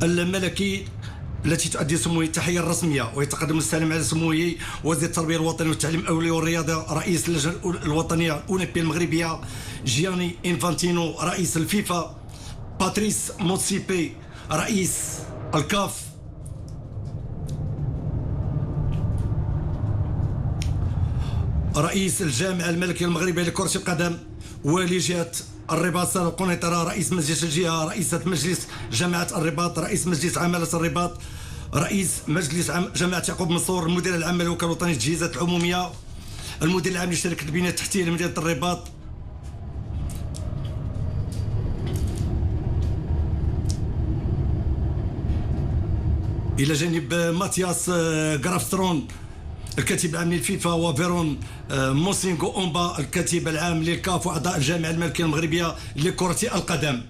الملكي التي تؤدي سموه التحية الرسمية، ويتقدم السلام على سموه وزير التربية الوطني والتعليم الأولي والرياضة رئيس اللجنة الوطنية الأولمبية المغربية، جياني إنفانتينو رئيس الفيفا، باتريس موتسيبي رئيس الكاف، رئيس الجامعة الملكية المغربية لكرة القدم، والي جهة الرباط سارة القنيطرة، رئيس مجلس الجهة، رئيسة مجلس جامعة الرباط، رئيس مجلس عمالة الرباط، رئيس مجلس جامعة يعقوب منصور، المدير العام للوكالة الوطنية للتجهيزات العمومية، المدير العام لشركة البنية التحتية لمدينة الرباط، إلى جانب ماتياس غرافترون الكاتب العام للفيفا، وفيرون موسينغو أومبا الكاتب العام للكاف، وأعضاء الجامعة الملكية المغربية لكرة القدم.